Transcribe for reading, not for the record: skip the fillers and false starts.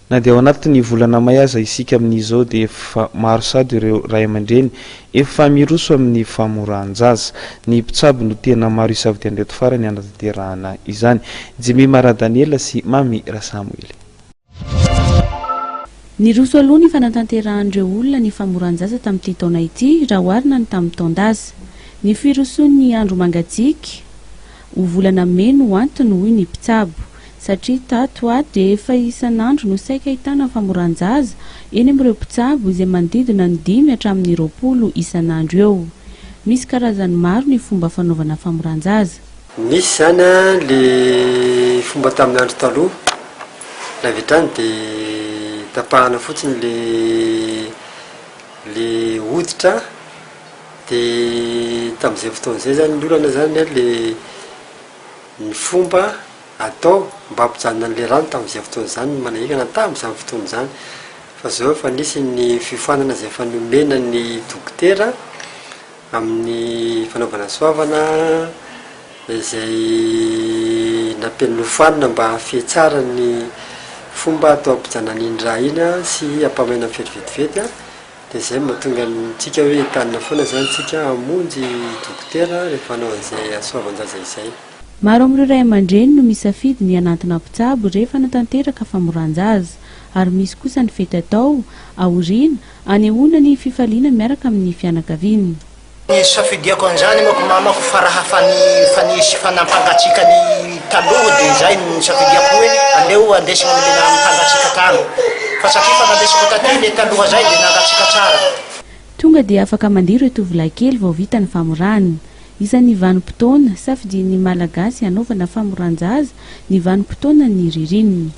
na dia ao anatin'ny volana may aza isika amin'izao dia maro sady ireo ray aman-dreny efa miroso amin'ny famoran-jaza. Ny mpitsabo no tena maro isavidy andreto farany anatanterahana izany. Jimmy Maradaniela sy Mamy Rasamuel. Niroso aloha ny fanatanterahandreo olona ny famoran-jaza tamin'ity taona ity raha oharina ny tamin'ny taon-daza. Ny firosoan'ny andro mangatsiaka ho volana May no antony hoy ny mpitsabo. Satria tato dia efa isan'andro no saika ahitana famoran-jaza eny amin'ireo mpitsabo izay manodidina ny 5 hatramin'ny 20 isan'andro eo. Misy karazany maro ny fomba fanaovana famoran-jaza. Misy zany le fomba tamin'ny andro taloha la vitrany dia tapahana fotsiny le hoditra dia tamin'izay fotoan'izay zany ny olana zany ny fomba atao mba hampijanona an'le rano tamin'izay fotoan'izany manahikana tamin'izany fotoan'izany. Fa zao efa nisy ny fifoanana izay efa nomena ny dokotera amin'ny fanaovana soavana izay nampianofanina mba hafehy tsara ny fomba atao hampijanonan'iny raha iny sy hampamaina vetivety dia izay mahatonga antsika hoe entanina foana zany tsika hamonjy dokotera rehefa hanao an'izay soavan-jaza izay. Maro amin'ireo ray aman-dreny no misafidy ny anatina mpitsabo rehefa natanteraka famoran-jaza, ary misy kosa ny fety atao aoriana anehoana ny fifaliana miaraka amin'ny fianakaviana. Ny safidiako an'izany mako mamako faraha fanisy fanampangatsika ny taloha dia izay ny safidiako hoe aleo andesina milina mpangatsika tano. Fa satria fa nandesiko taty ny taloha zay dia nangatsika tsara. Tonga dia afaka mandiro tovolahy kely vao vita ny famorana. Isan'ny vanim-potoana safidian'ny malagasy hanaovana famoran-jaza ny vanim-potoana ny ririnina.